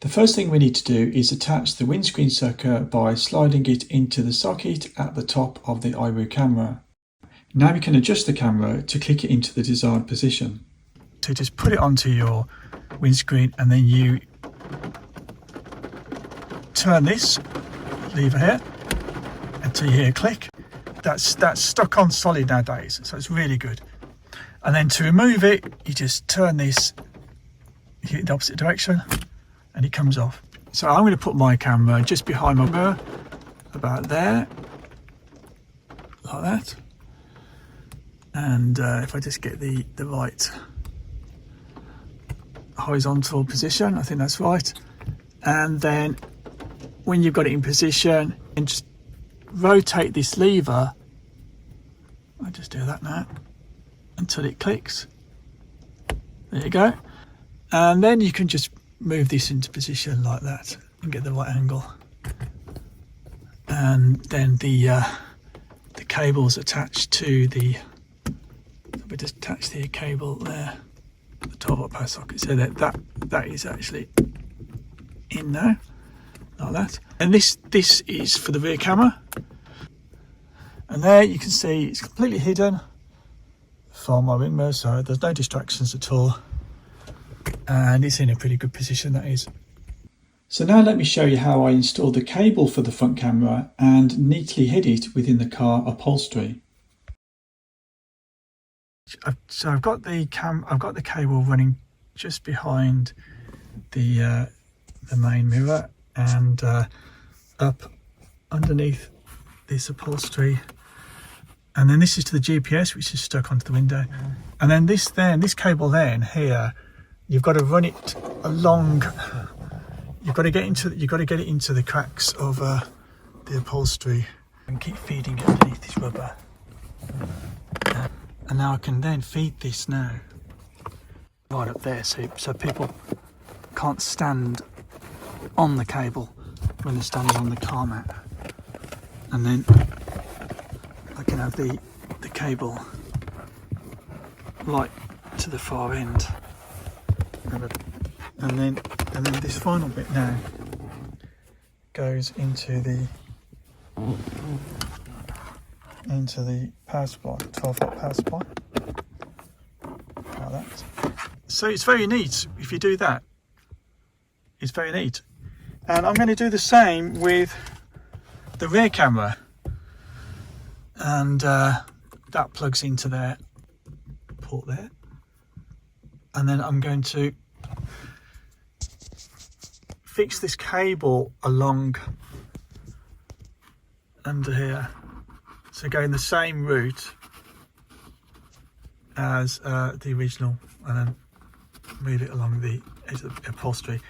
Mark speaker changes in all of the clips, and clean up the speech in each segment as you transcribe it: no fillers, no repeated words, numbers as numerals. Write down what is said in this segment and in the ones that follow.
Speaker 1: The first thing we need to do is attach the windscreen sucker by sliding it into the socket at the top of the IIWEY camera. Now we can adjust the camera to click it into the desired position. So just put it onto your windscreen and then you turn this lever here until you hear a click. That's stuck on solid nowadays, so it's really good. And then to remove it, you just turn this, hit the opposite direction, and it comes off. So I'm going to put my camera just behind my mirror, about there, like that. And if I just get the right horizontal position, I think that's right. And then when you've got it in position, and just rotate this lever, I'll just do that now, until it clicks. There you go. And then you can just move this into position like that and get the right angle. And then the cable's attached to the, we just attach the cable there, the 12-volt power socket, so that is actually in now, like that. And this is for the rear camera. And there you can see it's completely hidden from my wing mirror, so there's no distractions at all. And it's in a pretty good position, that is. So now let me show you how I installed the cable for the front camera and neatly hid it within the car upholstery. So I've got the cable running just behind the main mirror and up underneath this upholstery. And then this is to the GPS, which is stuck onto the window. And then this cable then here, you've got to run it along. You've got to get it into the cracks of the upholstery and keep feeding it underneath this rubber. And now I can then feed this now right up there, so people can't stand on the cable when they're standing on the car mat. And then I can have the cable right to the far end. And then this final bit now goes into the power supply, 12-volt power supply, like that. So it's very neat if you do that. It's very neat. And I'm going to do the same with the rear camera. And that plugs into their port there. And then I'm going to fix this cable along under here, so going the same route as the original, and then move it along the edge of the upholstery.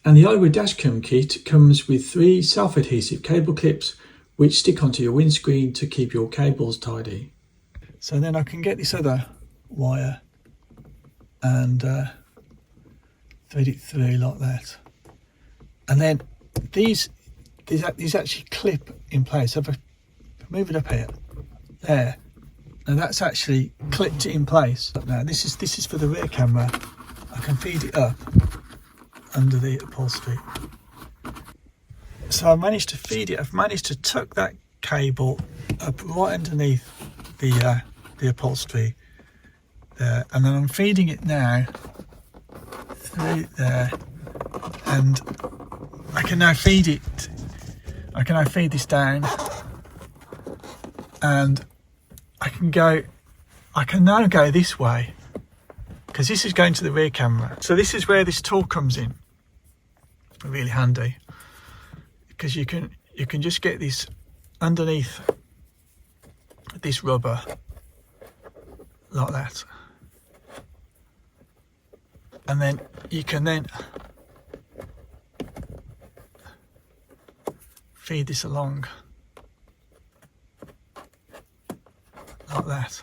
Speaker 1: And the IIWEY dashcam kit comes with 3 self-adhesive cable clips which stick onto your windscreen to keep your cables tidy. So then I can get this other wire and thread it through like that. And then these actually clip in place. So if I move it up here, there, now that's actually clipped it in place. Now this is for the rear camera. I can feed it up under the upholstery. So I managed to feed it. I've managed to tuck that cable up right underneath the upholstery there, and then I'm feeding it now through there, and I can now feed it. I can now feed this down, and I can now go this way, because this is going to the rear camera. So this is where this tool comes in. It's really handy, because you can just get this underneath this rubber like that, and then you can then feed this along like that.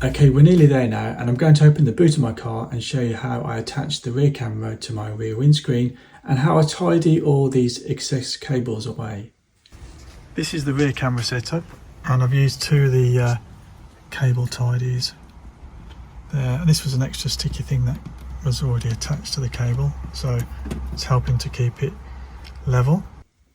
Speaker 1: Okay, we're nearly there now, and I'm going to open the boot of my car and show you how I attach the rear camera to my rear windscreen and how I tidy all these excess cables away. This is the rear camera setup, and I've used two of the cable tidies there. And this was an extra sticky thing that was already attached to the cable, so it's helping to keep it level.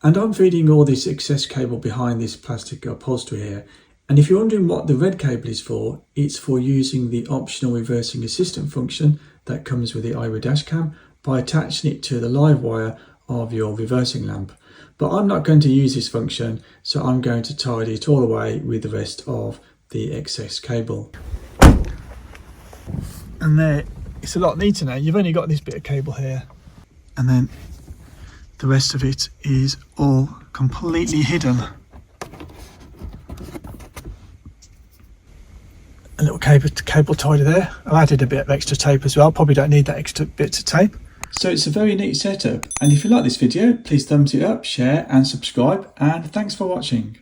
Speaker 1: And I'm feeding all this excess cable behind this plastic upholstery here. And if you're wondering what the red cable is for, it's for using the optional reversing assistant function that comes with the IIWEY dashcam by attaching it to the live wire of your reversing lamp. But I'm not going to use this function, so I'm going to tidy it all away with the rest of the excess cable. And there, it's a lot neater now. You've only got this bit of cable here, and then the rest of it is all completely hidden. A little cable tidy there. I've added a bit of extra tape as well. Probably don't need that extra bit of tape. So it's a very neat setup. And if you like this video, please thumbs it up, share and subscribe. And thanks for watching.